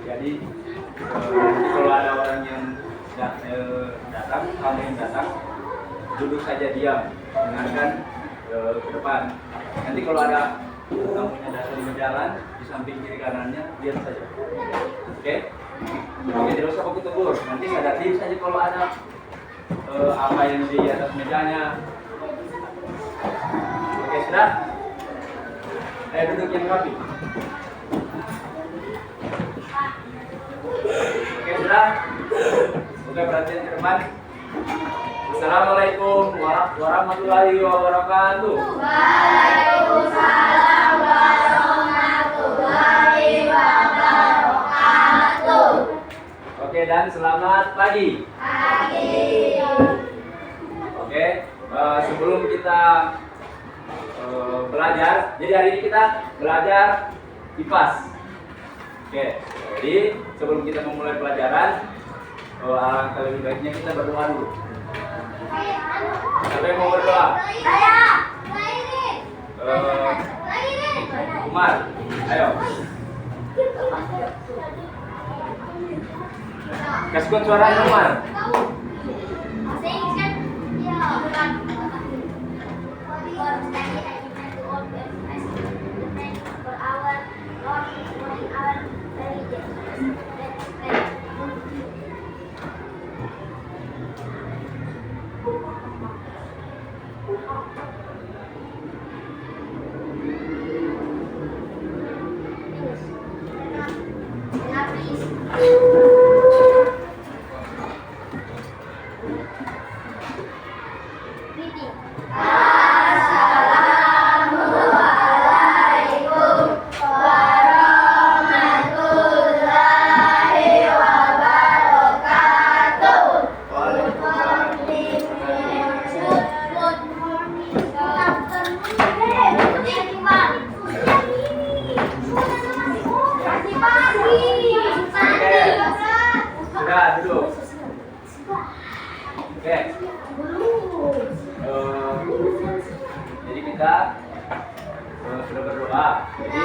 Jadi kalau ada orang yang datang, kamu yang datang, duduk saja diam, dengarkan ke depan. Nanti kalau ada tamunya datang di jalan, di samping kiri kanannya, diam saja. Oke? Oke, tidak usah aku tegur. Nanti sadar diri saja kalau ada apa yang di atas mejanya. Oke, sudah? Duduk yang rapi. Oke, sudah? Oke, perhatian ke depan. Assalamualaikum warahmatullahi wabarakatuh. Waalaikumsalam warahmatullahi wabarakatuh. Oke, dan selamat pagi. Pagi. Oke, sebelum kita belajar, jadi hari ini kita belajar IPAS. Oke, jadi sebelum kita memulai pelajaran, alangkah lebih baiknya kita berdoa dulu. Siapa yang mau berdoa? Saya. Umar, ayo. Kasihkan suaranya Umar. Sudah duduk. Oke. Jadi kita sudah berdoa. Jadi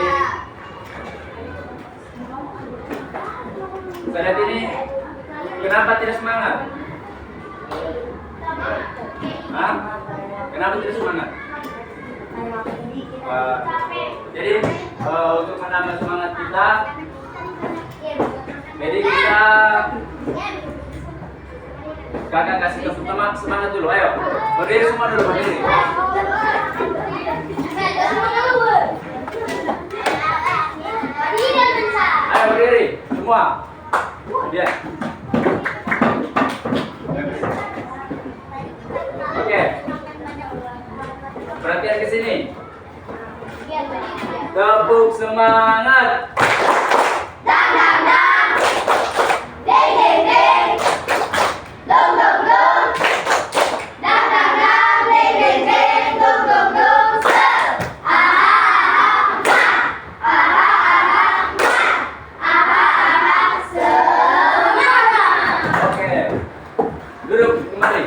saat ini kenapa tidak semangat? Hah? Kenapa tidak semangat? Jadi untuk menambah semangat kita, jadi kita kakak kasih tepuk tangan semangat dulu, ayo berdiri semua dulu, berdiri. Ayo berdiri semua. Dia. Oke. Perhatian ke sini. Tepuk semangat. Dang dang dang. Ding ding ding. Dong dong dong. Dang dang dang. Ding ding ding. Dong dong dong. Semangat. Oke. Duduk kembali.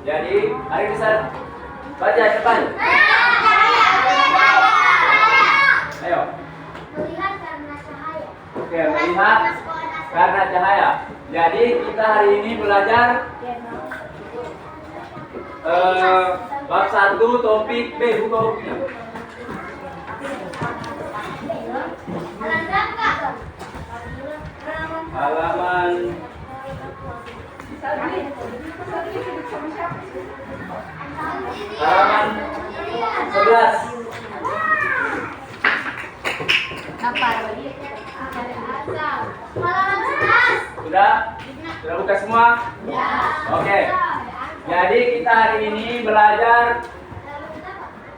Jadi, hari bisa baca depan. Ayo. Melihat karena cahaya. Oke, melihat karena cahaya. Jadi kita hari ini belajar bab 1 topik B, buka bukunya. Halaman Halaman 11. Sudah? Sudah buka semua? Oke. Jadi kita hari ini belajar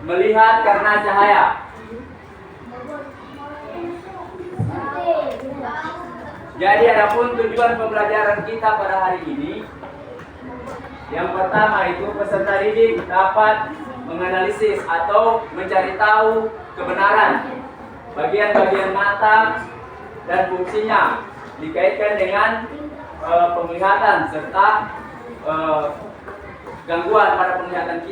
melihat karena cahaya. Jadi adapun tujuan pembelajaran kita pada hari ini, yang pertama itu peserta didik dapat menganalisis atau mencari tahu kebenaran bagian-bagian mata dan fungsinya dikaitkan dengan penglihatan serta gangguan pada penglihatan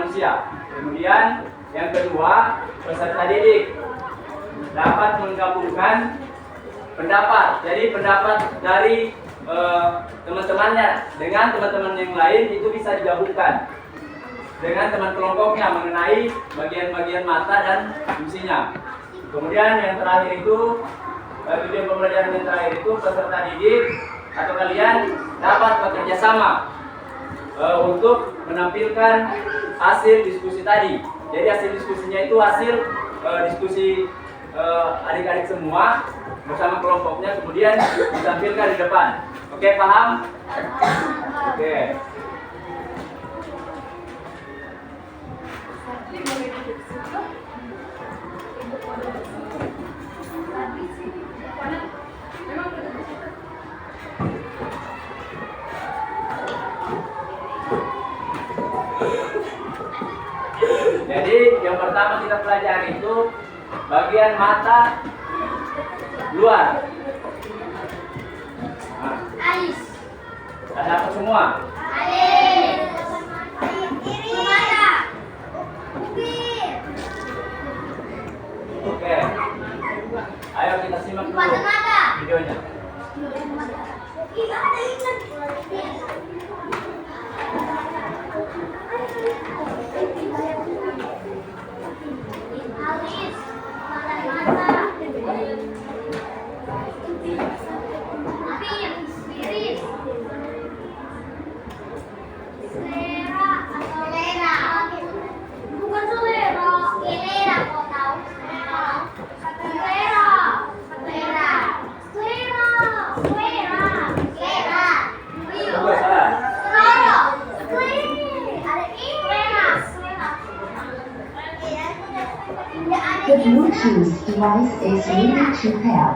manusia. Kemudian yang kedua, peserta didik dapat menggabungkan pendapat. Jadi pendapat dari teman-temannya dengan teman-teman yang lain itu bisa digabungkan dengan teman kelompoknya mengenai bagian-bagian mata dan fungsinya. Kemudian yang terakhir itu, tujuan pembelajaran yang terakhir itu peserta didik atau kalian dapat bekerja sama untuk menampilkan hasil diskusi tadi. Jadi hasil diskusinya itu hasil diskusi adik-adik semua bersama kelompoknya, kemudian ditampilkan di depan. Oke, paham? Oke. Jadi yang pertama kita pelajari itu bagian mata luar. Nah, Alis. ada apa semua? Alis. Mata. Bibir. Oke. Ayo kita simak dulu Mata. videonya. Alis. Mata. Iris. Selera atau selera. Bukan selera. Selera kau tahu? Selera. Selera. Selera. Selera. Selera. Dua salah. Selera. Ada selera. The Bluetooth device is ready to pair.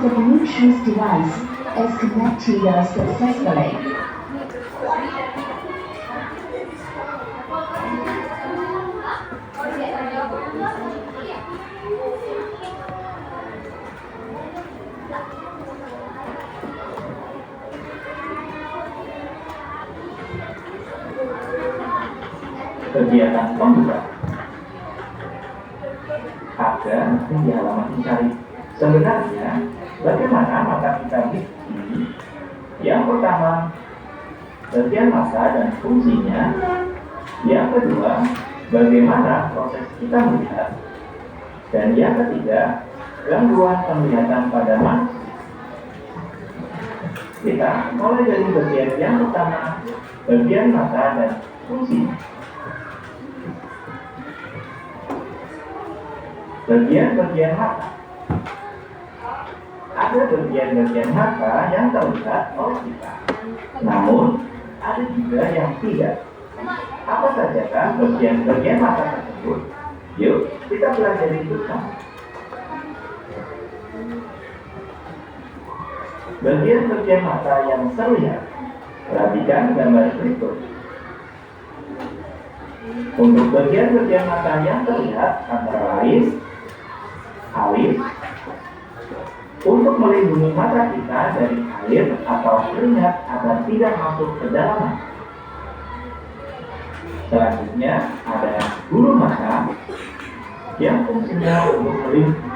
The Bluetooth device is connected successfully. Kegiatan pembuka ada di halaman mencari. Sebenarnya bagaimana mata kita bikin? Yang pertama, bagian mata dan fungsinya. Yang kedua, bagaimana proses kita melihat. Dan yang ketiga, gangguan penglihatan pada manusia. Kita mulai dari bagian yang pertama, bagian mata dan fungsinya. Bagian-bagian mata. Ada bagian-bagian mata yang terlihat oleh kita, namun ada juga yang tidak. Apa sajakah bagian-bagian mata tersebut? tersebut. Yuk, kita pelajari bersama. Bagian-bagian mata yang terlihat. Perhatikan gambar berikut. Untuk bagian-bagian mata yang terlihat antara lain alis, untuk melindungi mata kita dari air atau keringat agar tidak masuk ke dalam mata. Selanjutnya ada bulu mata yang fungsinya untuk melindungi.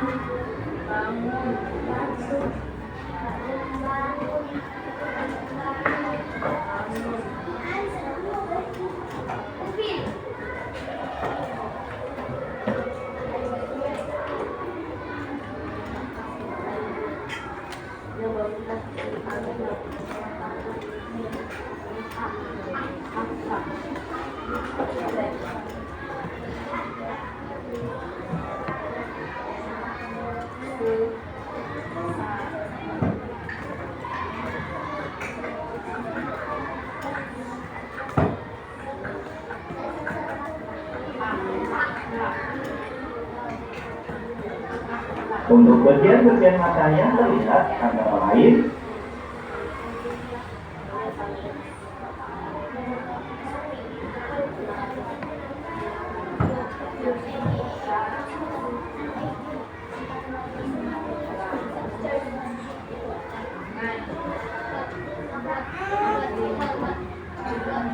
Untuk bagian-bagian mata yang terlihat antara lain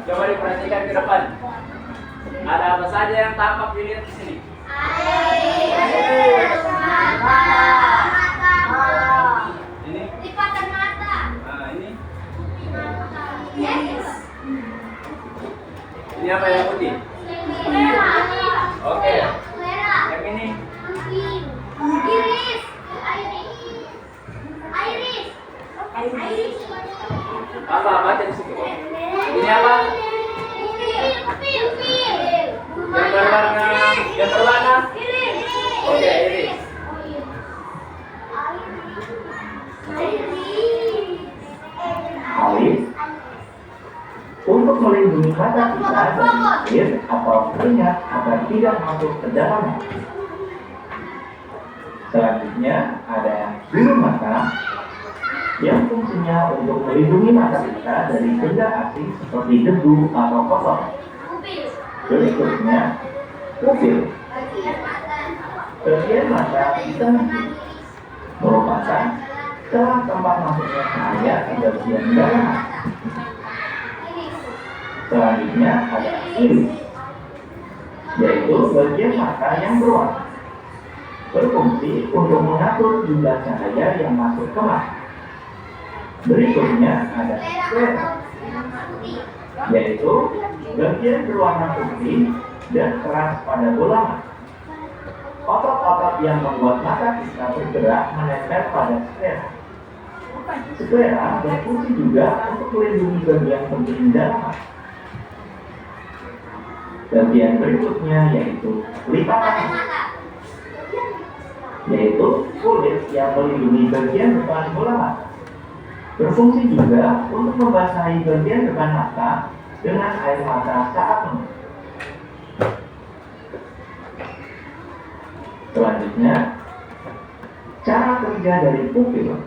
coba diperhatikan ke depan. Ada apa saja yang tampak dilihat di sini? Air, mata, Ini. lipatan mata, Nah, ini. yes, Ini apa yang putih? merah, Oke. merah, Yang ini. iris, iris, iris, Apa baca di situ? Ini apa? Yang berwarna. Oke, iris. alis, untuk melindungi mata kita dari air atau keringat agar tidak masuk ke dalam mata. Selanjutnya ada bulu mata yang fungsinya untuk melindungi mata kita dari benda asing seperti debu atau kotor. Berikutnya, pupil. Bagian mata kita merupakan celah tempat masuknya cahaya ke bagian dalam mata. Selanjutnya ada iris, yaitu bagian mata yang berwarna, berfungsi untuk mengatur jumlah cahaya yang masuk ke mata. Berikutnya ada sclera, yaitu bagian berwarna putih dan keras pada bola mata. Otot-otot yang membuat mata kita bergerak menempel pada sclera. Sclera berfungsi juga untuk melindungi bagian penting dalam mata. Bagian berikutnya yaitu lipatan mata, yaitu kulit yang melindungi bagian depan bola mata. Berfungsi juga untuk membasahi bagian depan mata dengan air mata saat menunggu. Selanjutnya, cara kerja dari pupil.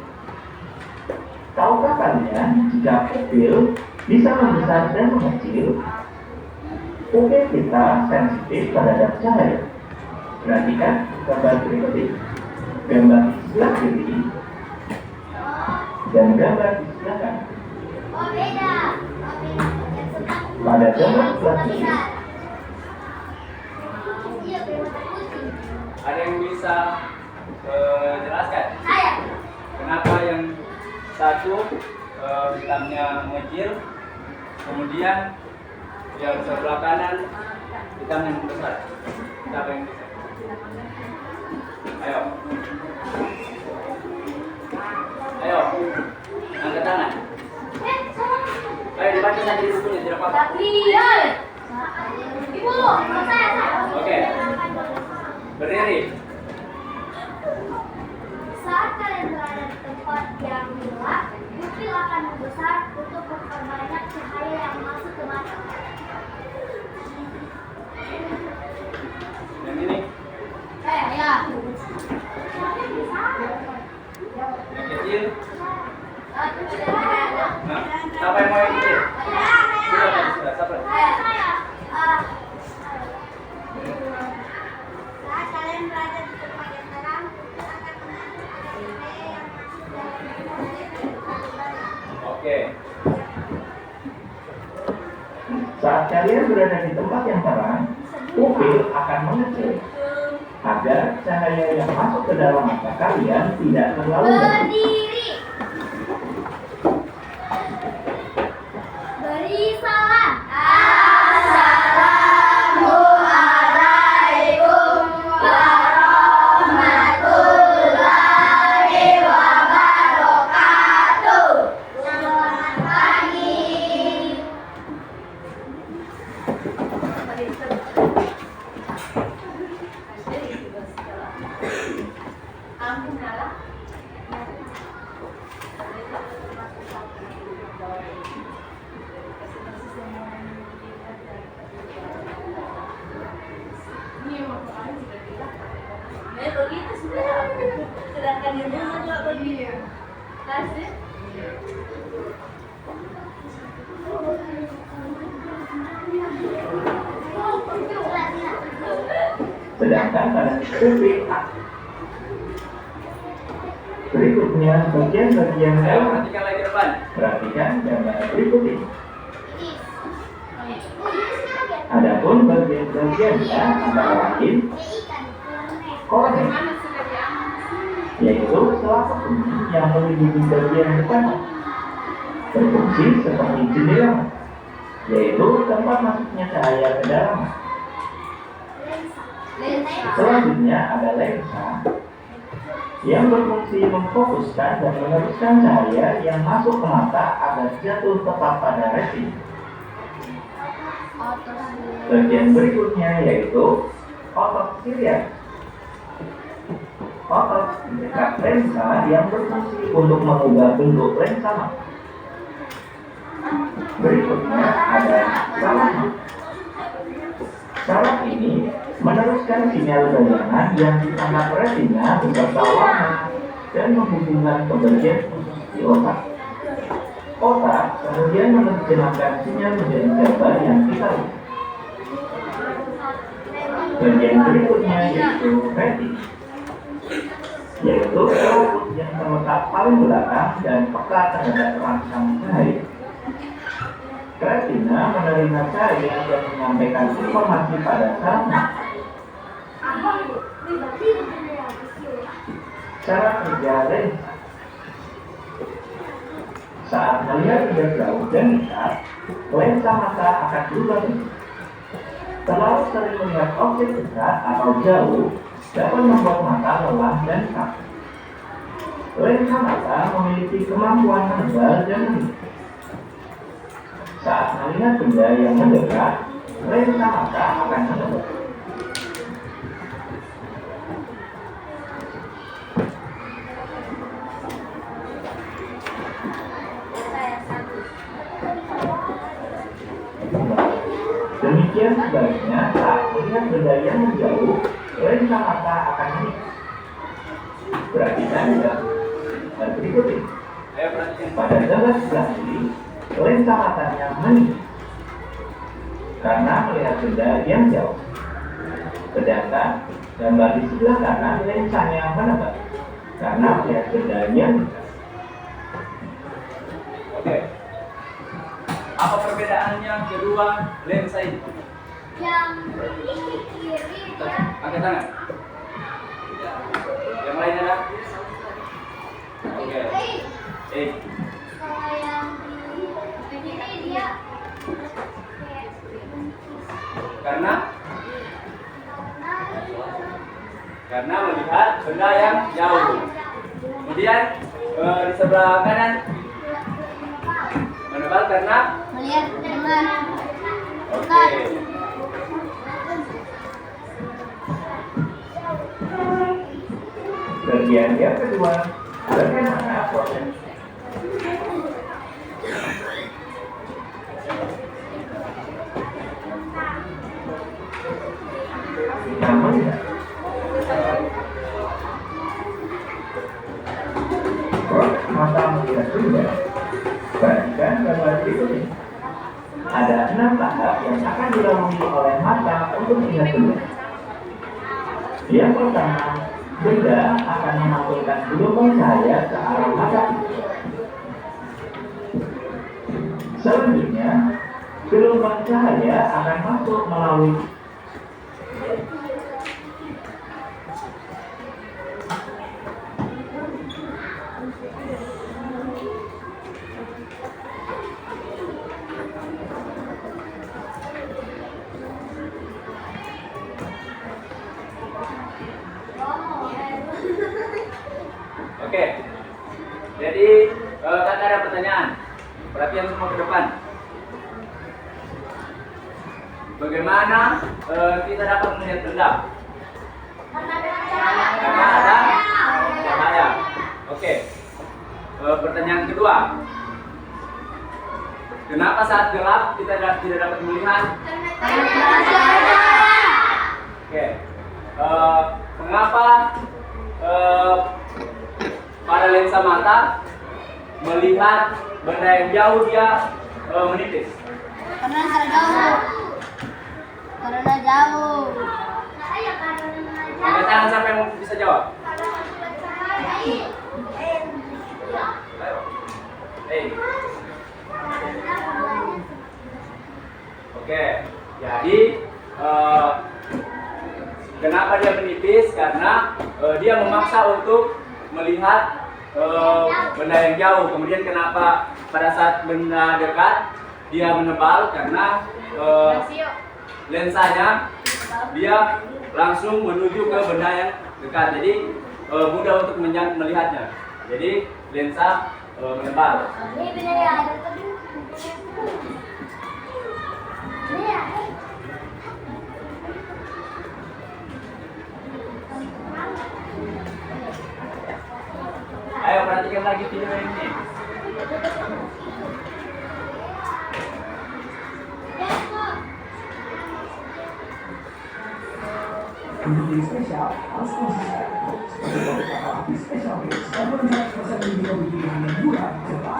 Tahukah kalian jika pupil bisa membesar dan mengecil? Pupil kita sensitif terhadap cahaya. Perhatikan gambar berikut ini. Gambar di sebelah kiri dan gambar di sebelah kanan. Oh beda. Pada gambar sebelah kiri, Iya, bermata putih. Ada yang bisa jelaskan? Saya. Kenapa yang satu hitamnya mengecil, kemudian yang sebelah kanan hitamnya membesar? Siapa yang bisa? Ayo. Ayo. Angkat tangan. Ayo dibaca saja di bukunya, tidak apa-apa. Iya. Ibu, saya. Oke. Berdiri. Saat kalian berada di tempat yang gelap, pupil akan membesar untuk memperbanyak cahaya yang masuk ke mata. kecil? Nah, siapa yang mau yang kecil? Sudah, siapa? Saat kalian berada di tempat yang terang, akan menghadapi yang Oke. Saat kalian berada di tempat yang terang, pupil akan mengecil agar cahaya yang masuk ke dalam mata kalian tidak terlalu banyak. berdiri. Beri salam. Assalamualaikum warahmatullahi wabarakatuh. Selamat pagi. Begitu sudah. Sedangkan di rumah juga begitu. Kasih. Sedangkan pada pupil berikutnya bagian-bagian Ayo, dalam. perhatikan lagi ke depan. Perhatikan gambar berikut ini. Adapun bagian-bagiannya antara lain kornea, yaitu selaput benih yang melindungi bagian depan, berfungsi seperti jendela, yaitu tempat masuknya cahaya ke dalam. Selanjutnya ada lensa yang berfungsi memfokuskan dan meneruskan cahaya yang masuk ke mata agar jatuh tepat pada retina. Bagian berikutnya yaitu otot siliak. Otot di dekat lensa yang berfungsi untuk mengubah bentuk lensa mata. Berikutnya ada saraf mata. Saraf ini meneruskan sinyal bayangan yang ditangkap retina beserta warna dan menghubungkan ke bagian khusus di otak. Otak kemudian menerjemahkan sinyal menjadi gambar yang kita lihat. Bagian berikutnya yaitu retina, yaitu selaput yang terletak paling belakang dan peka terhadap rangsang cahaya. Retina menerima cahaya dan menyampaikan informasi pada saraf mata. Cara kerja lensa. Saat melihat benda jauh dan dekat, lensa mata akan berubah bentuk. Terlalu sering melihat objek dekat atau jauh dapat membuat mata lelah dan kaku. Lensa mata memiliki kemampuan menebal dan melihat. Saat melihat benda yang mendekat, lensa mata akan menebal. Demikian sebaliknya, saat melihat benda yang menjauh, lensa mata akan menipis. Perhatikan dan berikut ini. Ayo, perhatikan. Pada gambar sebelah kiri, lensa matanya menipis karena melihat benda yang jauh. Sedangkan gambar di sebelah kanan, lensanya menebal karena melihat benda yang dekat. Oke. Apa perbedaannya kedua lensa ini? Yang ini kiri dia. Angkat tangan. Yang lain ada? Oke. Kalau yang ini dia. Karena melihat benda yang jauh. Kemudian di sebelah kanan menebal karena Melihat dengan oke. Bagian yang kedua, bagaimana proses kita melihat. Proses melihat benda. Perhatikan gambar berikut ini. Ada 6 tahap yang akan dilalui oleh mata untuk melihat benda. Yang pertama, benda akan memantulkan gelombang cahaya ke arah mata kita. Selanjutnya, gelombang cahaya akan masuk melalui Oke, jadi kan ada pertanyaan. Perhatian semua ke depan. Bagaimana kita dapat melihat benda? Karena ada cahaya. Oke. Pertanyaan kedua. Kenapa saat gelap kita tidak dapat melihat? Oke. Mengapa pada lensa mata melihat benda yang jauh dia menipis? Karena jauh. Karena jauh. Angkat tangan siapa yang bisa jawab? Ayo. Hey. Oke, jadi kenapa dia menipis? Karena dia memaksa untuk melihat benda yang jauh. Kemudian kenapa pada saat benda dekat dia menebal? Karena lensanya dia langsung menuju ke benda yang dekat. Jadi mudah untuk melihatnya. Jadi lensa menebal. Ayo perhatikan lagi video ini. Menjadi spesial, harus konsisten. Sebagai beberapa api spesial hits, dan melihat proses video yang murah, cepat.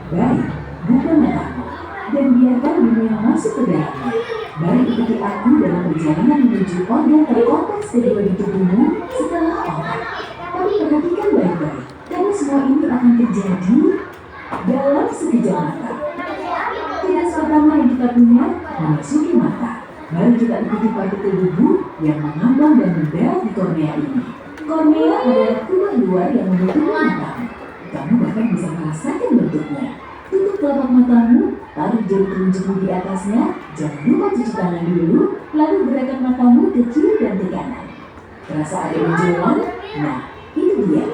Baik, buka matamu dan biarkan dunia masuk ke dalamnya. Mari ikuti aku dalam perjalanan menuju organ terkompleks kedua di tubuhmu setelah otak. Tapi perhatikan baik-baik, karena semua ini akan terjadi dalam sekejap mata. Tugas pertama yang kita punya memasuki mata. Mari kita ikuti partikel debu yang mengambang dan mendarat di kornea ini. Kornea adalah tulang luar yang menutupi matamu. Kamu bahkan bisa merasakan bentuknya. Tutup telapak matamu, taruh jari telunjukmu di atasnya, jangan lupa cuci tangan dulu, lalu gerakan matamu ke kiri dan ke kanan. Terasa ada benjolan? Nah, itu dia.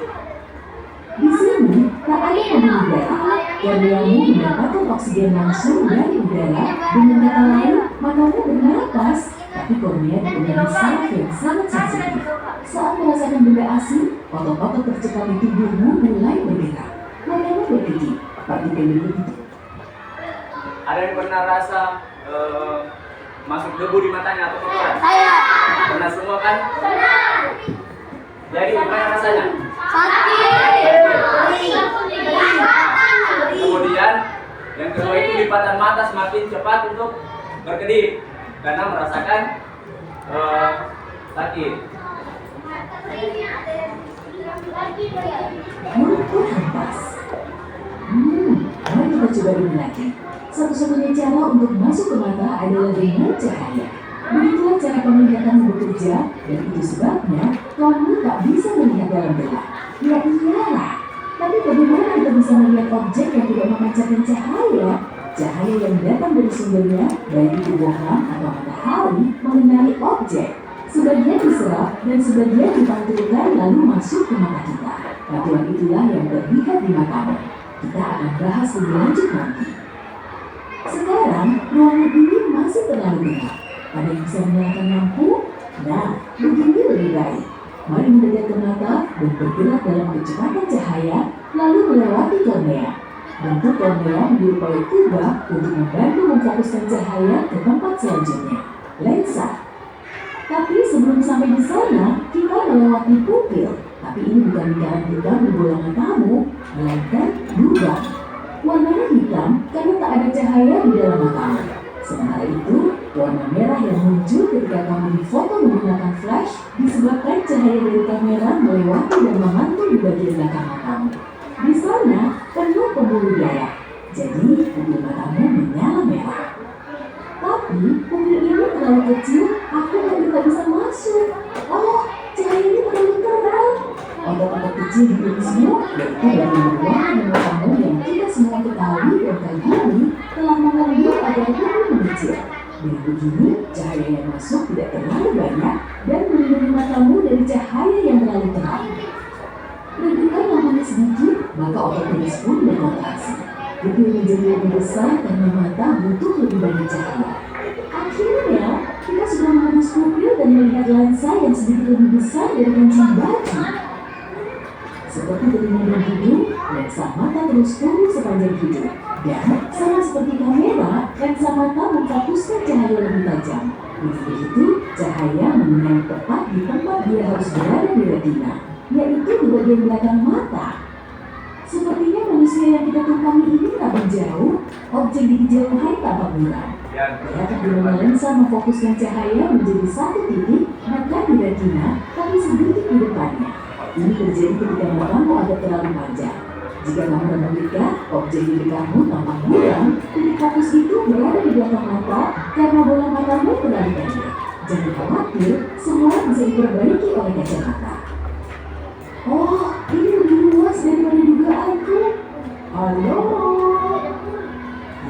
Di sini, tak ada mobil udara. Korneamu mendapatkan oksigen langsung dari udara. Dengan kata lain, matamu bernapas, tapi kornea dipenuhi saraf yang sangat sensitif. Saat merasakan benda asing, otot-otot tercepat di tubuhmu mulai bergerak. Matamu berkedip, partikel debu itu. Ada yang pernah rasa masuk debu di matanya atau kotoran? Saya. Pernah semua kan? Jadi gimana rasanya? Kemudian yang kedua itu lipatan mata semakin cepat untuk berkedip karena merasakan sakit. Mulut pun hampas. Mari kita coba ini lagi. Satu-satunya cara untuk masuk ke mata adalah dengan cahaya. Begitulah cara penglihatan bekerja, dan itu sebabnya kamu tak bisa melihat dalam gelap. Ya iyalah, tapi bagaimana kita bisa melihat objek yang tidak memancarkan cahaya? Cahaya yang datang dari sumbernya, baik itu bohlam atau matahari, mengenai objek. Sebagian diserap dan sebagian dipantulkan lalu masuk ke mata kita. Pantulan itulah yang terlihat di matamu. Kita akan bahas lebih lanjut nanti. Sekarang, ruangan ini masih terlalu gelap. Ada yang bisa menyalakan lampu? Nah, begini lebih baik. Mari mendekat ke mata dan bergerak dalam kecepatan cahaya, lalu melewati kornea. Bentuk kornea menyerupai kubah untuk membantu memfokuskan cahaya ke tempat selanjutnya, lensa. Tapi sebelum sampai di sana, kita melewati pupil, tapi ini bukan lingkaran hitam di bola matamu, melainkan lubang. Warnanya hitam karena tak ada cahaya di dalam matamu. Sementara itu, warna merah yang muncul ketika kamu difoto menggunakan flash disebabkan cahaya dari kamera melewati dan memantul di bagian belakang matamu. Di sana penuh pembuluh darah, jadi pupil matamu menyala merah. Tapi pupil ini terlalu kecil, aku tidak bisa masuk. Oh, cahaya ini terlalu terang. Otot-otot kecil di tubuhmu, yaitu bagian luar dan matamu yang kita semua ketahui dan kagumi, telah mengambil agar pupil mengecil. Dengan begini, cahaya yang masuk tidak terlalu banyak dan melindungi matamu dari cahaya yang terlalu terang. Redupkan lampunya sedikit, maka otot penis pun berkontraksi. Pupil menjadi lebih besar karena mata butuh lebih banyak cahaya. Akhirnya, kita sudah menghapus pupil dan melihat lensa yang sedikit lebih besar dari kancing baju. Seperti telinga dan hidung, lensa mata terus tumbuh sepanjang hidup. Dan, sama seperti kamera, lensa mata memfokuskan cahaya lebih tajam. Dengan begitu, cahaya mengenai tepat di tempat dia harus berada di retina, yaitu di bagian belakang mata. Sepertinya manusia yang kita tumpangi ini tak berjauh, objek di kejauhan tampak buram. Ternyata bila lensa memfokuskan cahaya menjadi satu titik, bukan di retina, tapi sedikit di depannya. Ini terjadi ketika matamu agak terlalu panjang. Jika kamu mendekat, objek di dekatmu tampak buram, titik fokus itu berada di belakang mata karena bola matamu terlalu pendek. Jangan khawatir, semua bisa diperbaiki oleh kacamata. Oh, ini lebih luas daripada dugaanku. Halo?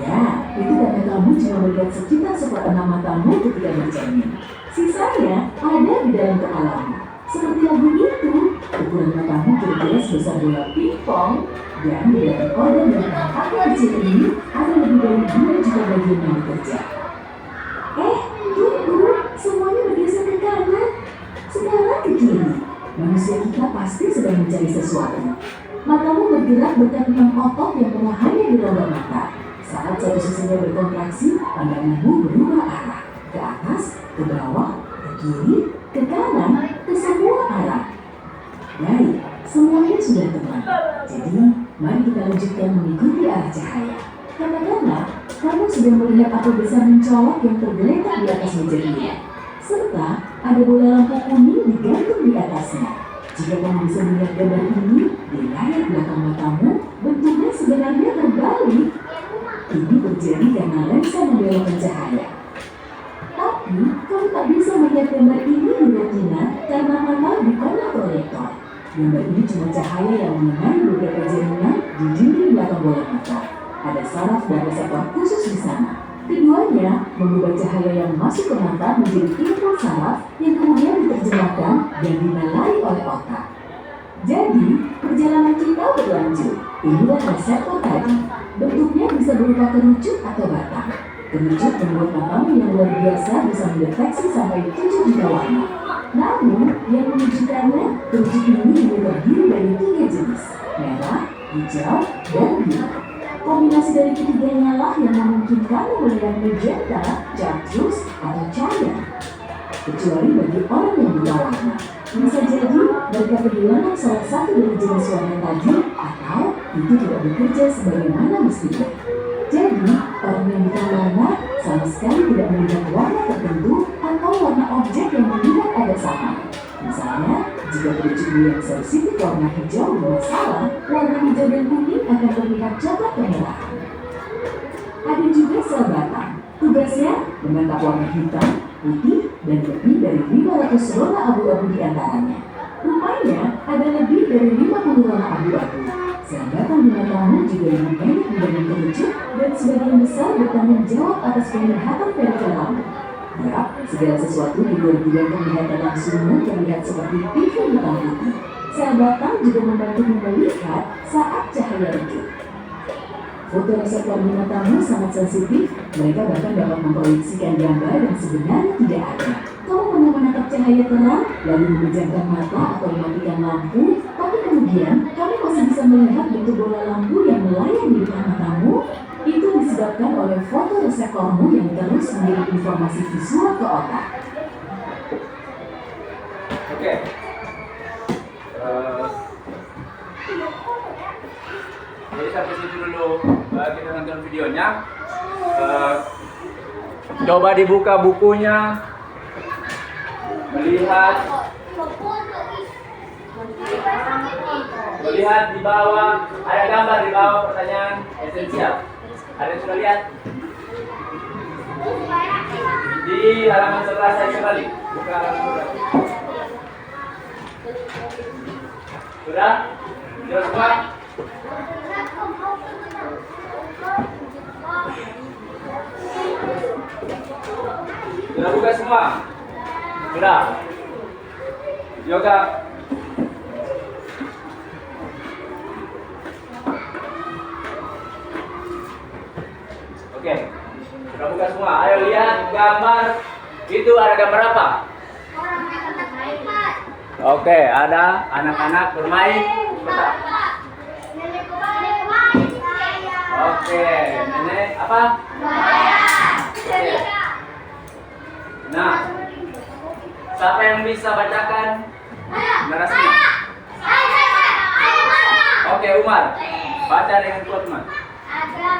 Ya, itu karena kamu cuma melihat sekitar seperenam matamu ketika bercermin. Sisanya ada di dalam kepalamu. Seperti lagu itu, ukuran matamu kira-kira sebesar bola pingpong, dan di dalam organ dan matamu kecil ini ada lebih dari 2 juta bagian yang bekerja. Tunggu, semuanya bergeser ke kanan. Sekarang ke kiri. Manusia kita pasti sedang mencari sesuatu. Matamu bergerak berkat 6 otot yang menahannya di rongga mata. Saat satu sisinya berkontraksi, pandanganmu berubah arah. Ke atas, ke bawah, ke kiri, ke kanan, ke semua arah. Baik, semuanya sudah tenang. Jadi, mari kita lanjutkan mengikuti arah cahaya. Katakanlah, kamu sudah melihat api besar mencolok yang tergeletak di atas meja dia. Serta ada bola lampu kuning digantung di atasnya. Jika kamu bisa melihat gambar ini di layar belakang matamu, bentuknya sebenarnya terbalik. Ini terjadi karena lensa membelokkan cahaya. Tapi, kamu tak bisa melihat gambar ini di retina karena mata bukanlah proyektor. Gambar ini cuma cahaya yang mengenai beberapa jaringan di dinding belakang bola mata. Ada saraf dan reseptor khusus di sana. Keduanya mengubah cahaya yang masuk ke mata menjadi impuls saraf yang kemudian diterjemahkan dan dinilai oleh otak. Jadi, perjalanan kita berlanjut. Inilah reseptor tadi. Bentuknya bisa berupa kerucut atau batang. Kerucut membuat matamu yang luar biasa bisa mendeteksi sampai 7 juta warna. Namun, yang menunjukkannya, kerucut ini hanya terdiri dari 3 jenis: merah, hijau, dan biru. Kombinasi dari ketiganya lah yang memungkinkan melihat magenta, chartreuse, atau cahaya. Kecuali bagi orang yang buta warna. Bisa jadi mereka kehilangan salah satu dari jenis warna tadi, atau itu tidak bekerja sebagaimana mestinya. Jadi, orang yang buta warna sama sekali tidak melihat warna tertentu atau warna objek yang melihat ada sama. Misalnya, jika kerucut yang sensitif warna hijau bermasalah, warna hijau dan kuning akan terlihat coklat kemerahan. Ada juga sel batang. Tugasnya menangkap warna hitam, putih, dan lebih dari 500 rona abu-abu di antaranya. Rupanya, ada lebih dari 50 rona abu-abu. Sel batang di matamu juga lebih banyak dibanding kerucut dan sebagian besar bertanggung jawab atas penglihatan periferamu. Ya, segala sesuatu di luar bidang penglihatan langsungmu terlihat seperti TV hitam putih. Sel batang juga membantu melihat saat cahaya redup. Fotoreseptor di matamu sangat sensitif, mereka bahkan dapat memproyeksikan gambar yang sebenarnya tidak ada. Kamu pernah menangkap cahaya terang, lalu memejamkan mata atau mematikan lampu, tapi kemudian kamu masih bisa melihat bentuk bola lampu yang melayang di depan matamu? Itu disebabkan oleh fotoreseptormu yang terus mengirim informasi visual ke otak. Oke, Jadi sampai situ dulu kita nonton videonya. Coba dibuka bukunya, melihat di bawah, ada gambar di bawah pertanyaan esensial. Ada yang sudah lihat? Di halaman 11 saya kembali. Buka halaman 11. Sudah? Sudah semua? Sudah buka semua? Sudah? Yoga. Oke, sudah buka semua. Ayo lihat gambar. Itu ada gambar apa? Oke, ada anak-anak bermain petak. Oke, nenek apa? Oke. Nah, siapa yang bisa bacakan narasinya? Oke, Umar. Baca dengan kuat, Umar. Ada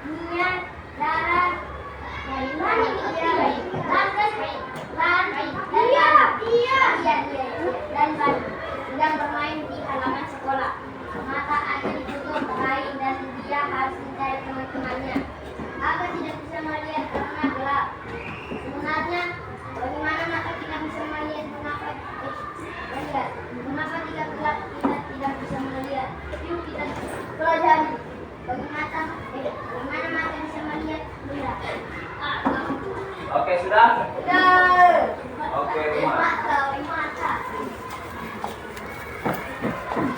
minyak, darah, dan bermain di halaman sekolah. Mata Adi ditutup kain dan dia harus mencari teman-temannya. Aku tidak bisa melihat karena gelap. Sebenarnya, bagaimana mata tidak bisa melihat? Mengapa tidak gelap kita tidak bisa melihat? Yuk kita pelajari. Bagaimana mata bisa melihat? Oke, sudah? Sudah. Oke, Umar. Mata.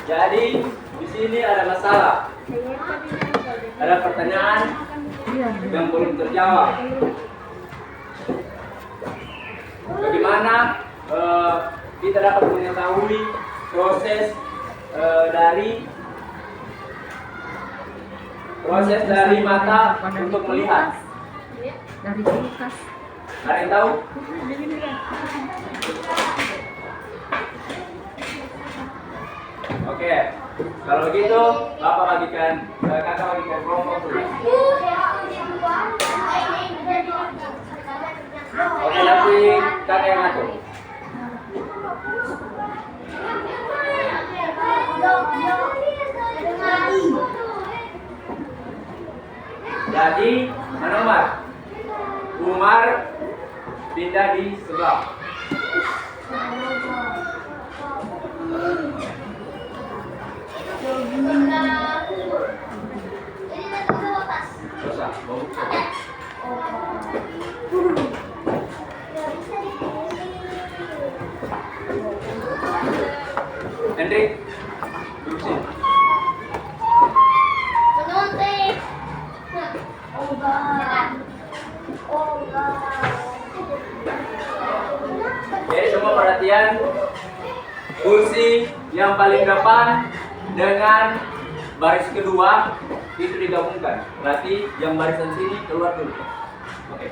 Jadi di sini ada masalah. Ada pertanyaan yang belum terjawab. Bagaimana kita dapat mengetahui proses dari mata untuk melihat? Dari kulkas. Ada yang tahu? Oke, kalau begitu kakak bagikan kelompok dulu. Oke, nanti kakak yang ngatur. Jadi, mana Umar? Umar pindah di sebelah. Dosa, bawa buku. Hendrik, duduk sini. Menyuntik. Jadi semua perhatian, kursi yang paling depan dengan baris kedua itu digabungkan. Berarti yang barisan sini keluar dulu. Oke.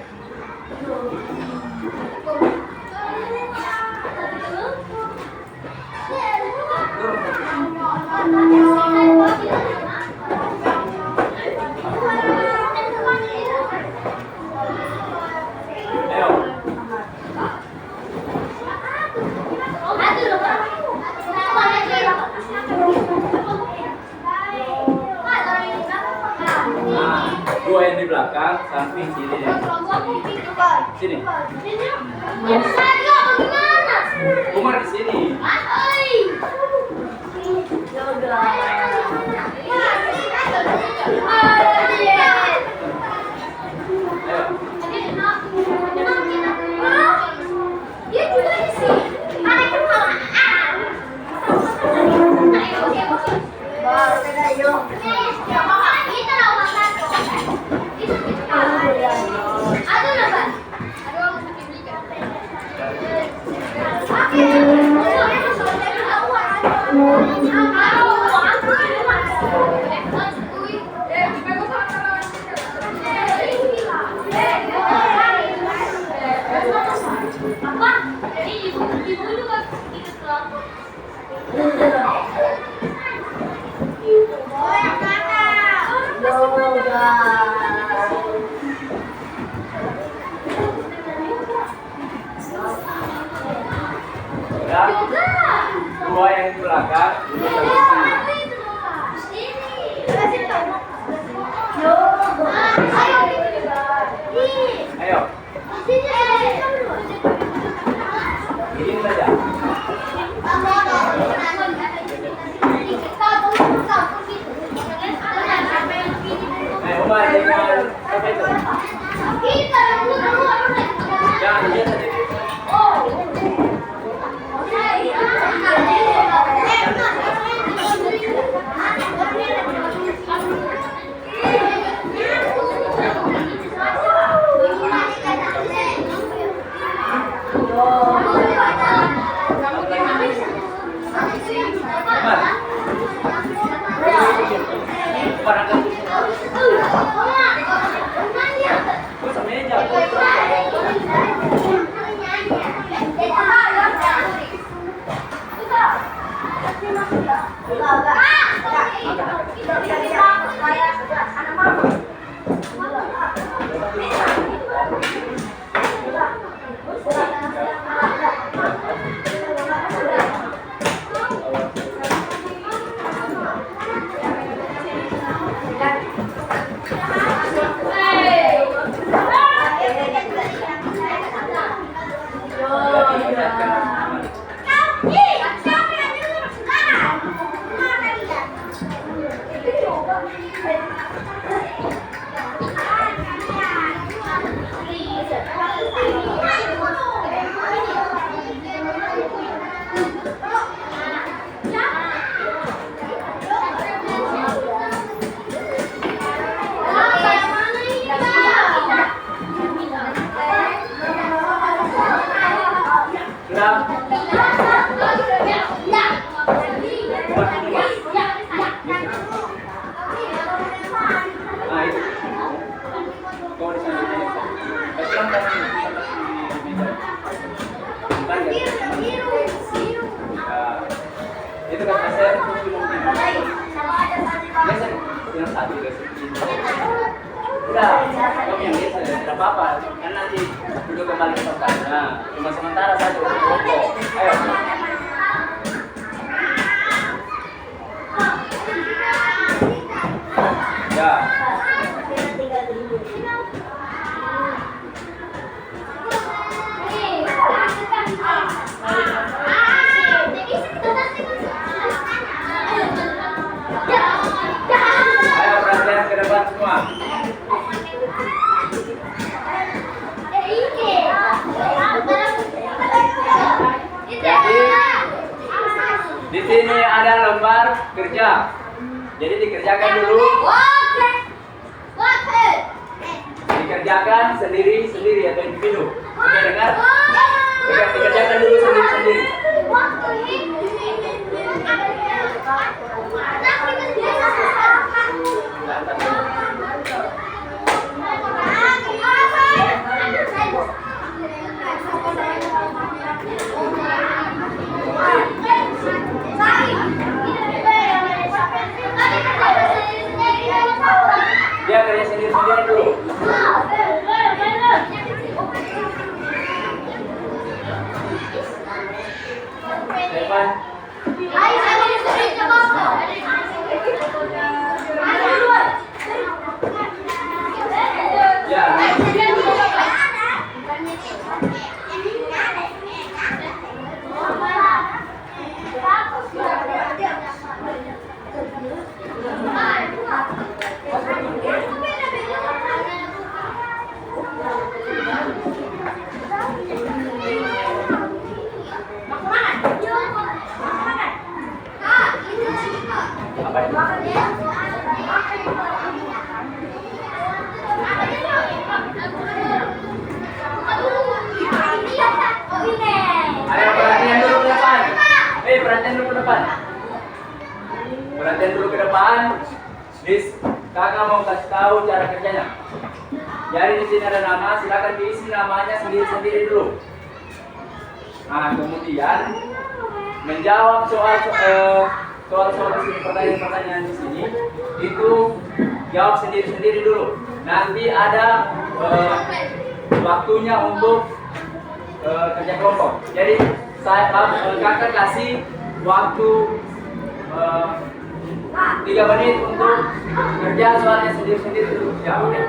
Ayo. Nah, dua yang di belakang, samping sini. Sini. Umar di sini. Ayo. Dia juga di sini. Ada kepala. Aduh, dua yang di belakang duduk sebelah sini. Ayo. Begini saja. Ayo, Umar, jangan apa itu? Jangan dia sendiri. Itu kan saya yang satu udah kamu yang biasa tidak apa-apa kan nanti duduk kembali ke tempatnya cuma sementara satu kelompok. Ayo ya. Ayo perhatian ke depan semua. Jadi di sini ada lembar kerja. Jadi dikerjakan dulu. Dikerjakan sendiri-sendiri atau individu. Oke, dengar? Dikerjakan dulu sendiri-sendiri. Dia kerja sendiri-sendiri dulu. Depan. Ya. Apa itu? Ayo perhatian dulu ke depan. Perhatian dulu ke depan. Perhatian dulu ke depan. Kakak mau kasih tahu cara kerjanya. Jadi di sini ada nama, silakan diisi namanya sendiri-sendiri dulu. Nah, kemudian menjawab soal-soal di sini, pertanyaan-pertanyaan di sini itu jawab sendiri-sendiri dulu. Nanti ada waktunya untuk kerja kelompok. Jadi kakak kasih waktu 3 menit untuk kerja soalnya sendiri-sendiri dulu. Ya, oke.